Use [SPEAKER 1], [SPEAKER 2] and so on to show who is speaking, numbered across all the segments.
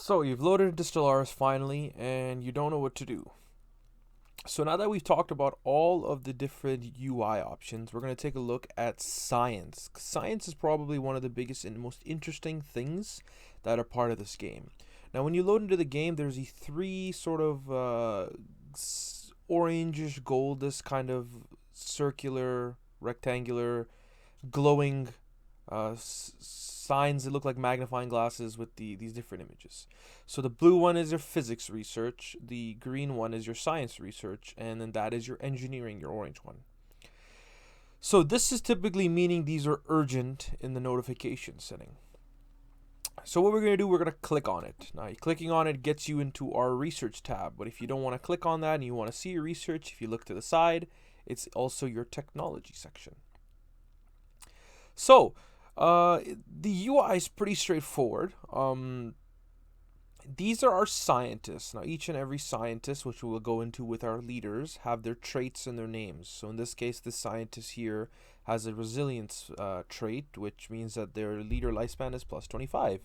[SPEAKER 1] So you've loaded into Stellaris finally, and you don't know what to do. So now that we've talked about all of the different UI options, we're going to take a look at science. Science is probably one of the biggest and most interesting things that are part of this game. Now when you load into the game, there's the three sort of orangish, goldish kind of circular, rectangular, glowing signs that look like magnifying glasses with these different images. So the blue one is your physics research, the green one is your science research, and then that is your engineering, your orange one. So this is typically meaning these are urgent in the notification setting. So what we're going to do, we're going to click on it. Now clicking on it gets you into our research tab, but if you don't want to click on that and you want to see your research, if you look to the side, it's also your technology section. So the UI is pretty straightforward. These are our scientists. Now each and every scientist, which we will go into with our leaders, have their traits and their names. So in this case, this scientist here has a resilience trait, which means that their leader lifespan is plus 25.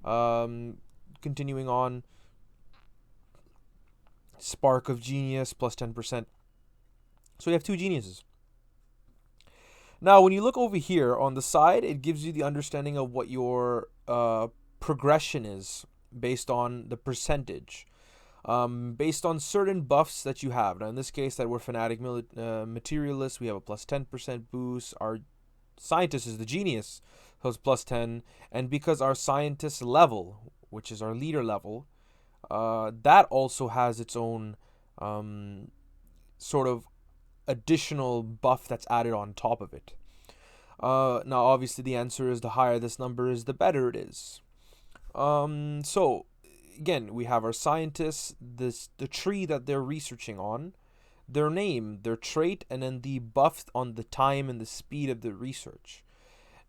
[SPEAKER 1] Continuing on, spark of genius plus 10%. So we have two geniuses. Now, when you look over here on the side, it gives you the understanding of what your progression is based on the percentage, based on certain buffs that you have. Now, in this case, that we're fanatic materialists, we have a plus 10% boost. Our scientist is the genius, so it's plus 10. And because our scientist level, which is our leader level, that also has its own sort of additional buff that's added on top of it. Now obviously the answer is the higher this number is, the better it is. So again, we have our scientists, the tree that they're researching on, their name, their trait, and then the buff on the time and the speed of the research.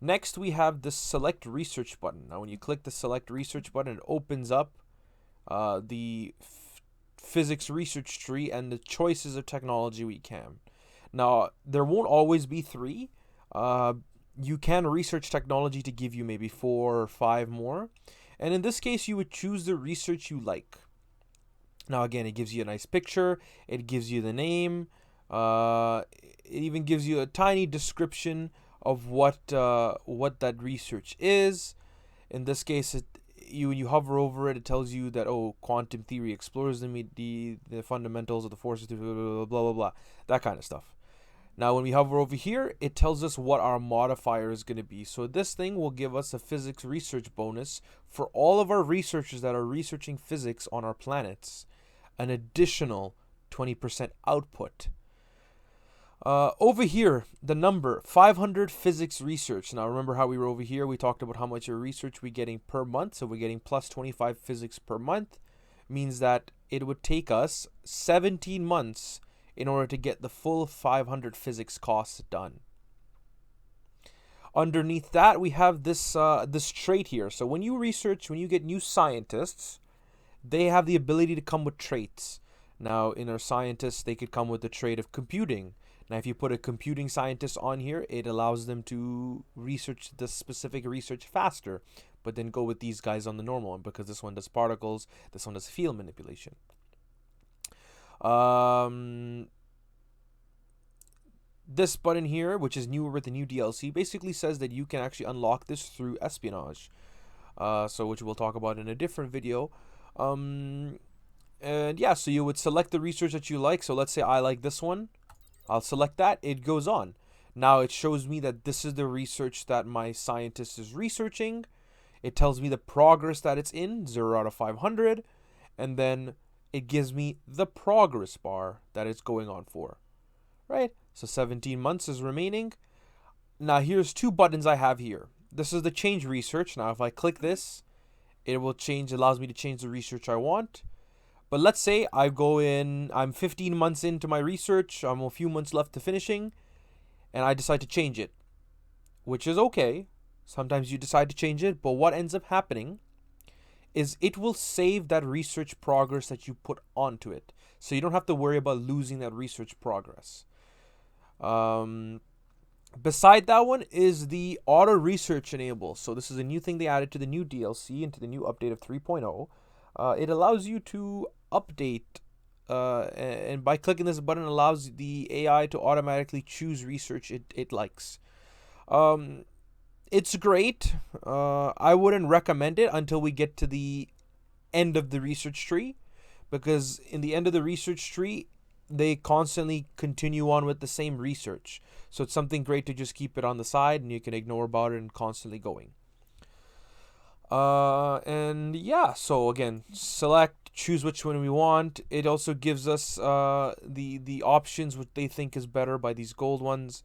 [SPEAKER 1] Next we have the select research button. Now when you click the select research button, it opens up the physics research tree and the choices of technology we can. Now, there won't always be three. You can research technology to give you maybe 4 or 5 more. And in this case, you would choose the research you like. Now, again, it gives you a nice picture. It gives you the name. It even gives you a tiny description of what that research is. In this case, when you hover over it, it tells you that, quantum theory explores the fundamentals of the forces, blah, blah, blah, blah, that kind of stuff. Now, when we hover over here, it tells us what our modifier is going to be. So this thing will give us a physics research bonus for all of our researchers that are researching physics on our planets, an additional 20% output. Over here, the number 500 physics research. Now remember how we were over here, we talked about how much of research we're getting per month. So we're getting plus 25 physics per month. Means that it would take us 17 months in order to get the full 500 physics costs done. Underneath that, we have this trait here. So when you research, when you get new scientists, they have the ability to come with traits. Now in our scientists, they could come with the trait of computing. Now, if you put a computing scientist on here, it allows them to research the specific research faster, but then go with these guys on the normal one, because this one does particles, this one does field manipulation. This button here, which is newer with the new DLC, basically says that you can actually unlock this through espionage, which we'll talk about in a different video. And yeah, so you would select the research that you like. So let's say I like this one. I'll select that. It goes on. Now it shows me that this is the research that my scientist is researching. It tells me the progress that it's in, 0 out of 500. And then it gives me the progress bar that it's going on for. Right? So 17 months is remaining. Now here's 2 buttons I have here. This is the change research. Now if I click this, it will change, allows me to change the research I want. But let's say I go in, I'm 15 months into my research, I'm a few months left to finishing, and I decide to change it, which is okay. Sometimes you decide to change it, but what ends up happening is it will save that research progress that you put onto it. So you don't have to worry about losing that research progress. Beside that one is the auto research enable. So this is a new thing they added to the new DLC and to the new update of 3.0. It allows you to update, and by clicking this button, allows the AI to automatically choose research it likes. Um, it's great. I wouldn't recommend it until we get to the end of the research tree, because in the end of the research tree, they constantly continue on with the same research. So it's something great to just keep it on the side and you can ignore about it and constantly going. And yeah, so again, select, choose which one we want. It also gives us the options what they think is better by these gold ones.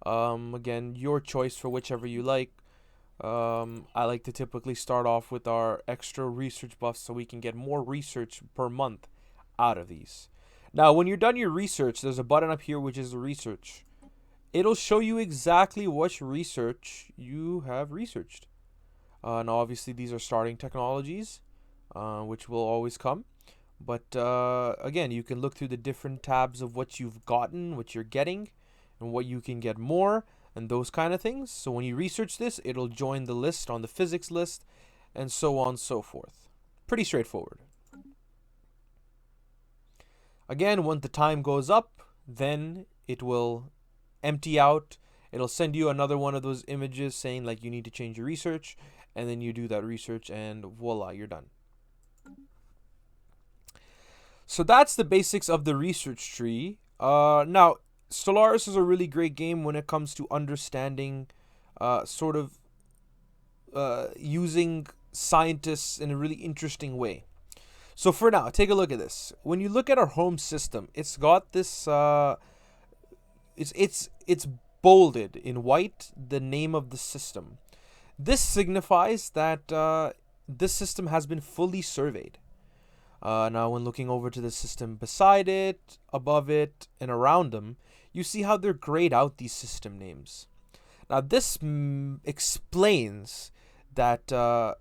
[SPEAKER 1] Again, your choice for whichever you like. I like to typically start off with our extra research buffs so we can get more research per month out of these. Now, when you're done your research, there's a button up here which is the research. It'll show you exactly what research you have researched. And obviously, these are starting technologies, which will always come. But again, you can look through the different tabs of what you've gotten, what you're getting, and what you can get more, and those kind of things. So when you research this, it'll join the list on the physics list, and so on and so forth. Pretty straightforward. Again, when the time goes up, then it will empty out. It'll send you another one of those images saying like you need to change your research, and then you do that research and voila, you're done. So that's the basics of the research tree. Now, Stellaris is a really great game when it comes to understanding using scientists in a really interesting way. So for now, take a look at this. When you look at our home system, it's got this. It's bolded in white the name of the system. This signifies that this system has been fully surveyed. Now, when looking over to the system beside it, above it, and around them, you see how they're grayed out these system names. Now, this explains that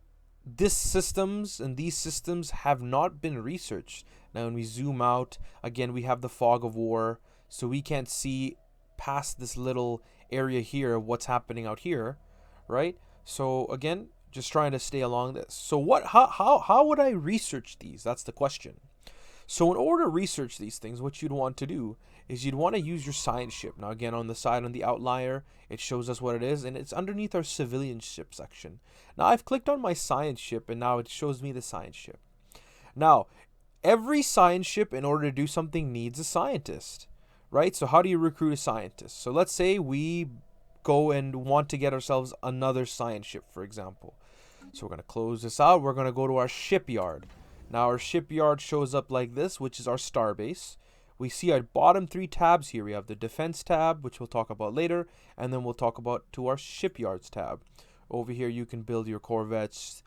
[SPEAKER 1] these systems have not been researched. Now, when we zoom out, again, we have the fog of war, so we can't see past this little area here of what's happening out here, right? So again, just trying to stay along this. So how would I research these? That's the question. So in order to research these things, what you'd want to do is you'd want to use your science ship. Now again, on the side, on the outlier, it shows us what it is, and it's underneath our civilian ship section. Now I've clicked on my science ship, and now it shows me the science ship. Now, every science ship, in order to do something, needs a scientist, right? So how do you recruit a scientist? So let's say we go and want to get ourselves another science ship, for example. So we're going to close this out. We're going to go to our shipyard. Now our shipyard shows up like this, which is our starbase. We see our bottom three tabs here. We have the defense tab, which we'll talk about later, and then we'll talk about to our shipyards tab. Over here you can build your corvettes,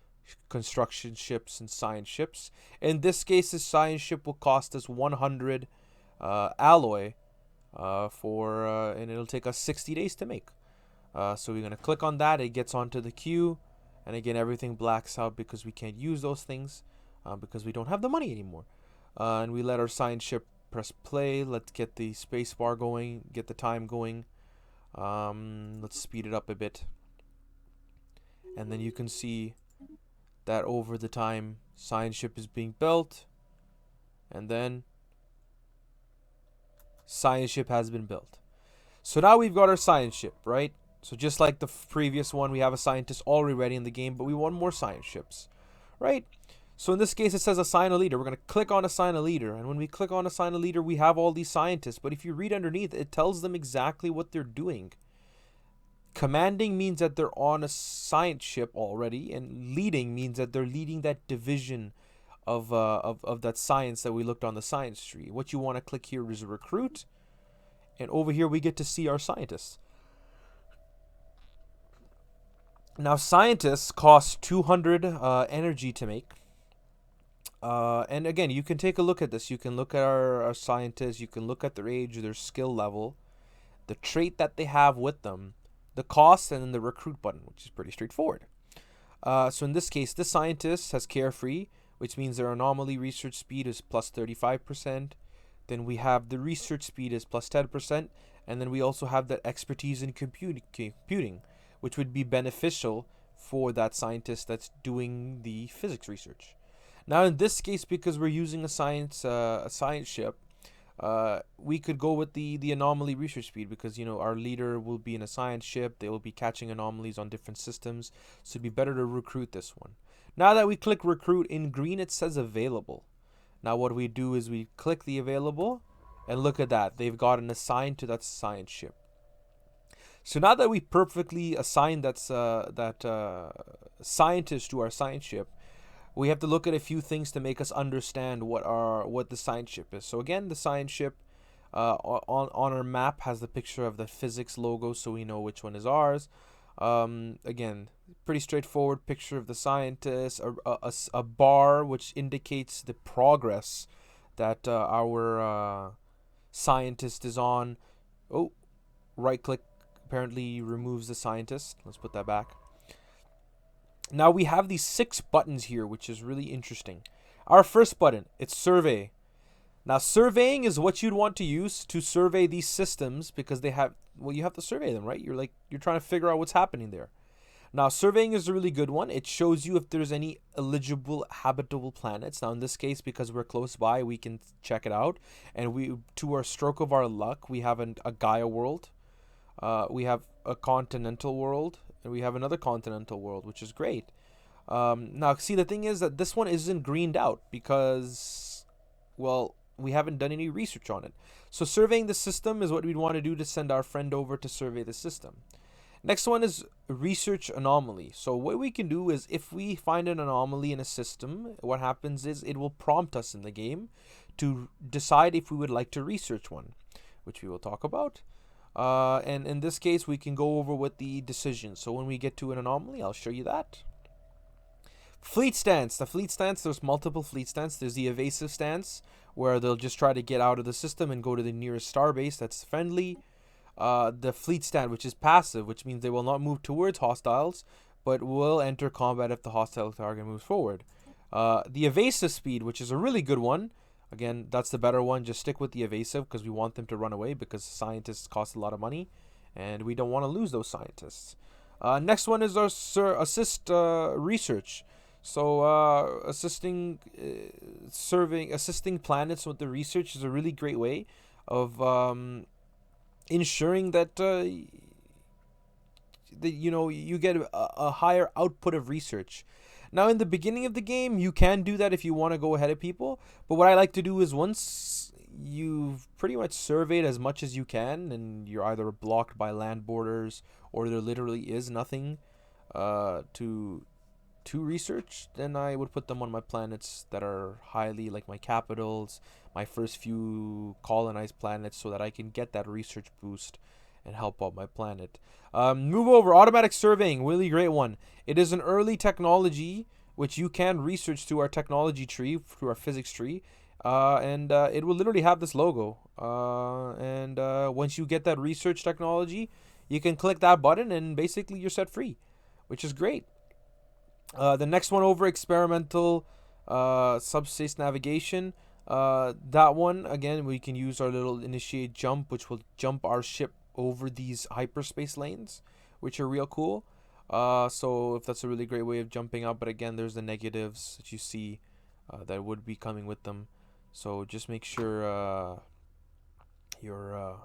[SPEAKER 1] construction ships, and science ships. In this case, the science ship will cost us 100 alloy and it'll take us 60 days to make. So we're going to click on that. It gets onto the queue, and again, everything blacks out because we can't use those things because we don't have the money anymore. And we let our science ship press play. Let's get the space bar going, get the time going. Let's speed it up a bit. And then you can see that over the time, science ship is being built, and then science ship has been built. So now we've got our science ship, right? So just like the previous one, we have a scientist already ready in the game, but we want more science ships, right? So in this case, it says assign a leader. We're going to click on assign a leader. And when we click on assign a leader, we have all these scientists. But if you read underneath, it tells them exactly what they're doing. Commanding means that they're on a science ship already, and leading means that they're leading that division of that science that we looked on the science tree. What you want to click here is recruit, and over here we get to see our scientists. Now, scientists cost 200 energy to make. And again, you can take a look at this. You can look at our scientists. You can look at their age, their skill level, the trait that they have with them, the cost, and then the recruit button, which is pretty straightforward. So in this case, this scientist has carefree, which means their anomaly research speed is plus 35%. Then we have the research speed is plus 10%. And then we also have that expertise in computing, which would be beneficial for that scientist that's doing the physics research. Now in this case, because we're using a science ship, we could go with the anomaly research speed, because our leader will be in a science ship. They will be catching anomalies on different systems, so it'd be better to recruit this one. Now that we click recruit, in green it says available. Now what we do is we click the available, and look at that, they've gotten assigned to that science ship. So now that we perfectly assigned that scientist to our science ship, we have to look at a few things to make us understand what the science ship is. So again, the science ship on our map has the picture of the physics logo, so we know which one is ours. Again, pretty straightforward picture of the scientist, a bar which indicates the progress that our scientist is on. Oh, right click apparently removes the scientist. Let's put that back. Now we have these 6 buttons here, which is really interesting. Our first button, it's survey. Now surveying is what you'd want to use to survey these systems, because you have to survey them, right? You're trying to figure out what's happening there. Now surveying is a really good one. It shows you if there's any eligible habitable planets. Now in this case, because we're close by, we can check it out, and to our stroke of our luck, we have a Gaia world. We have a continental world, and we have another continental world, which is great. Now, see, the thing is that this one isn't greened out because, well, we haven't done any research on it. So surveying the system is what we'd want to do to send our friend over to survey the system. Next one is research anomaly. So what we can do is, if we find an anomaly in a system, what happens is it will prompt us in the game to decide if we would like to research one, which we will talk about. And in this case, we can go over with the decisions. So when we get to an anomaly, I'll show you that. Fleet stance. The fleet stance, there's multiple fleet stance. There's the evasive stance, where they'll just try to get out of the system and go to the nearest starbase that's friendly. The fleet stand, which is passive, which means they will not move towards hostiles, but will enter combat if the hostile target moves forward. The evasive speed, which is a really good one. Again, that's the better one. Just stick with the evasive, because we want them to run away, because scientists cost a lot of money, and we don't want to lose those scientists. Next one is our assist research. So assisting planets with the research is a really great way of ensuring that you get a higher output of research. Now, in the beginning of the game, you can do that if you want to go ahead of people. But what I like to do is, once you've pretty much surveyed as much as you can, and you're either blocked by land borders, or there literally is nothing to research, then I would put them on my planets that are highly, like my capitals, my first few colonized planets, so that I can get that research boost and help out my planet. Move over. Automatic surveying, really great one. It is an early technology which you can research through our technology tree, through our physics tree, and it will literally have this logo. And once you get that research technology, you can click that button and basically you're set free, which is great. The next one over, experimental subspace navigation. That one, again, we can use our little initiate jump, which will jump our ship over these hyperspace lanes, which are real cool. So if that's a really great way of jumping up, but again, there's the negatives that you see that would be coming with them. So just make sure you're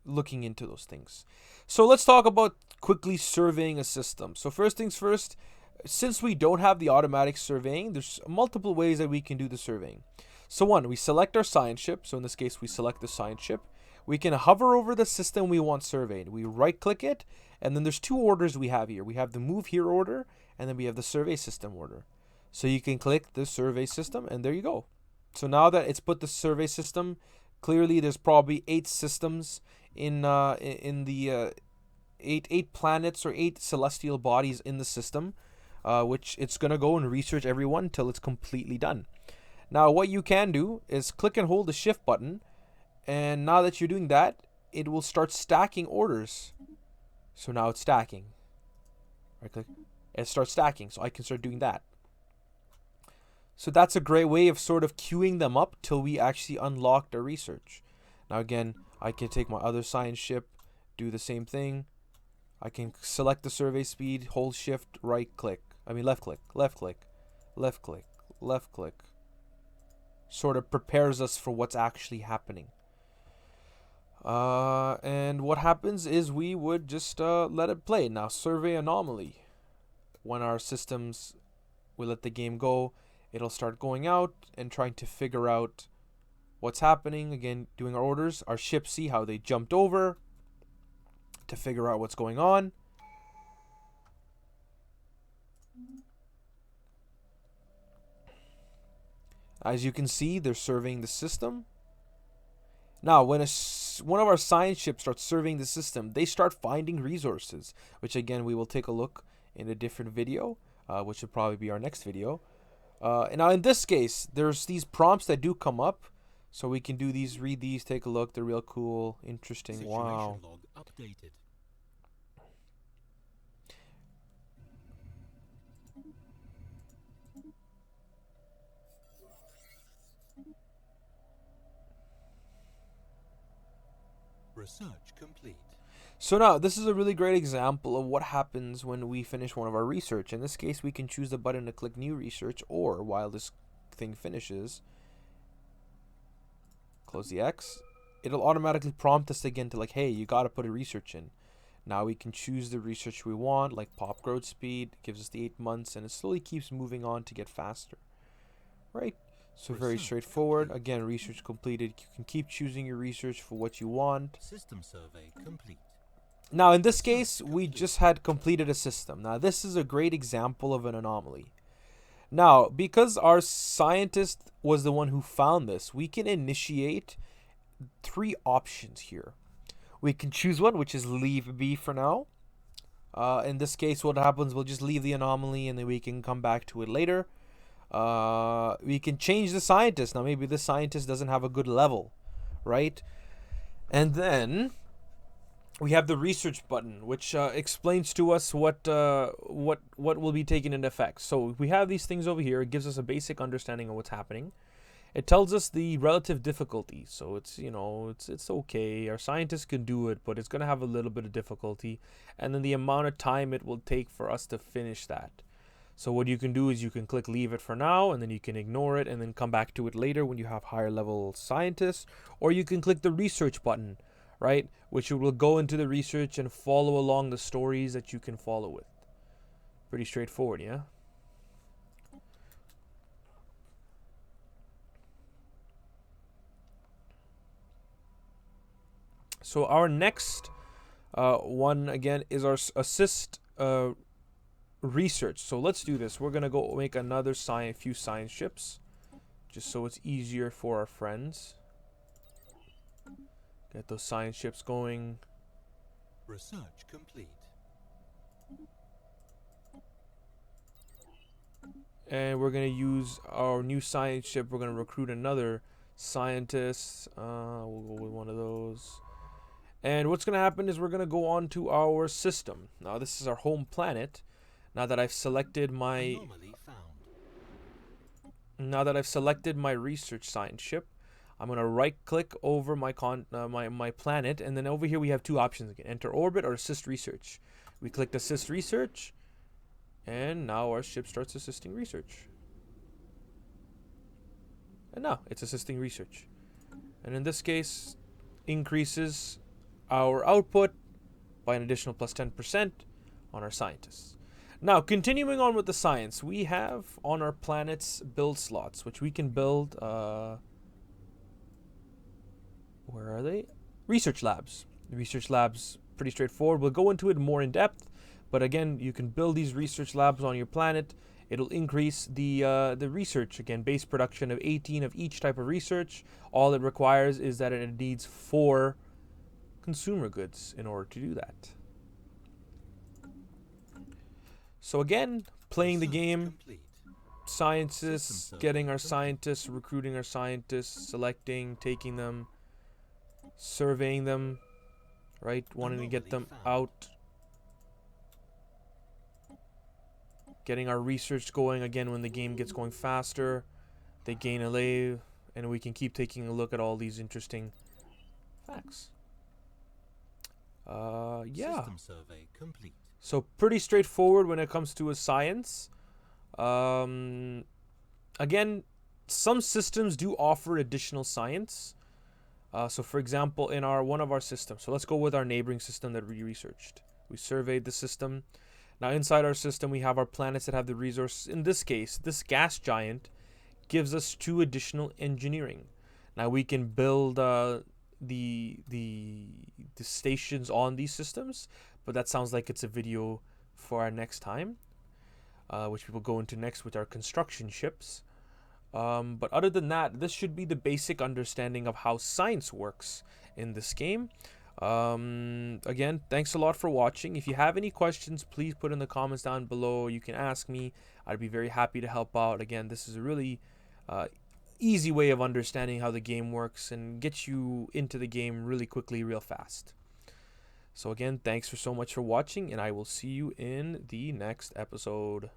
[SPEAKER 1] looking into those things. So let's talk about quickly surveying a system. So first things first, since we don't have the automatic surveying, there's multiple ways that we can do the surveying. So one, we select our science ship. So in this case, we select the science ship. We can hover over the system we want surveyed. We right click it, and then there's 2 orders we have here. We have the move here order, and then we have the survey system order. So you can click the survey system, and there you go. So now that it's put the survey system, clearly there's probably 8 systems in the 8 planets or 8 celestial bodies in the system, which it's gonna go and research everyone until it's completely done. Now what you can do is click and hold the shift button, and now that you're doing that, it will start stacking orders. So now it's stacking. Right click. It starts stacking, so I can start doing that. So that's a great way of sort of queuing them up till we actually unlock the research. Now again, I can take my other science ship, do the same thing. I can select the survey speed, hold shift, right click. I mean left click, left click, left click, left click. Sort of prepares us for what's actually happening. And what happens is we would just let it play. Now, survey anomaly. When our systems, we let the game go, it'll start going out and trying to figure out what's happening. Again, doing our orders. Our ships see how they jumped over to figure out what's going on. As you can see, they're surveying the system. Now, when one of our science ships starts surveying the system, they start finding resources, which again, we will take a look in a different video, which will probably be our next video. And now in this case, there's these prompts that do come up. So we can do these, read these, take a look. They're real cool, interesting.
[SPEAKER 2] Situation
[SPEAKER 1] Wow.
[SPEAKER 2] log updated. Research complete.
[SPEAKER 1] So now, this is a really great example of what happens when we finish one of our research. In this case, we can choose the button to click new research, or while this thing finishes, close the X. It'll automatically prompt us again to like, hey, you got to put a research in. Now we can choose the research we want, like pop growth speed, gives us the 8 months, and it slowly keeps moving on to get faster. Right? So very straightforward. Again, research completed. You can keep choosing your research for what you want.
[SPEAKER 2] System survey complete.
[SPEAKER 1] Now, in this case, we just had completed a system. Now, this is a great example of an anomaly. Now, because our scientist was the one who found this, we can initiate 3 options here. We can choose one, which is leave B for now. In this case, what happens, we'll just leave the anomaly and then we can come back to it later. We can change the scientist. Now, maybe the scientist doesn't have a good level, right? And then we have the research button, which explains to us what will be taken into effect. So we have these things over here. It gives us a basic understanding of what's happening. It tells us the relative difficulty. So it's, you know, it's okay. Our scientists can do it, but it's going to have a little bit of difficulty. And then the amount of time it will take for us to finish that. So what you can do is you can click leave it for now, and then you can ignore it and then come back to it later when you have higher level scientists. Or you can click the research button, right? Which will go into the research and follow along the stories that you can follow with. Pretty straightforward, yeah? So our next one, again, is our assist research. So let's do this. We're going to go make another few science ships, just so it's easier for our friends. Get those science ships going.
[SPEAKER 2] Research complete.
[SPEAKER 1] And we're going to use our new science ship. We're going to recruit another scientist. We'll go with one of those. And what's going to happen is we're going to go on to our system. Now, this is our home planet. Now that I've selected my research science ship, I'm going to right click over my planet, and then over here we have 2 options again: enter orbit or assist research. We clicked assist research, and now our ship starts assisting research. And now it's assisting research. And in this case, increases our output by an additional plus 10% on our scientists. Now, continuing on with the science, we have on our planets build slots, which we can build, where are they? Research labs. The research labs, pretty straightforward. We'll go into it more in depth, but again, you can build these research labs on your planet. It'll increase the research, again, base production of 18 of each type of research. All it requires is that it needs 4 consumer goods in order to do that. So again, playing the game, scientists, getting our scientists, recruiting our scientists, selecting, taking them, surveying them, right? Wanting to get them out. Getting our research going. Again, when the game gets going faster, they gain a lave, and we can keep taking a look at all these interesting facts. Yeah.
[SPEAKER 2] System survey complete.
[SPEAKER 1] So pretty straightforward when it comes to a science. Again, some systems do offer additional science. So for example, in our one of our systems, so let's go with our neighboring system that we researched. We surveyed the system. Now inside our system, we have our planets that have the resource. In this case, this gas giant gives us 2 additional engineering. Now we can build the the stations on these systems, but that sounds like it's a video for our next time, which we will go into next with our construction ships. But other than that, this should be the basic understanding of how science works in this game. Again, thanks a lot for watching. If you have any questions, please put in the comments down below. You can ask me. I'd be very happy to help out. Again, this is a really easy way of understanding how the game works and get you into the game really quickly, real fast. So again, thanks for so much for watching, and I will see you in the next episode.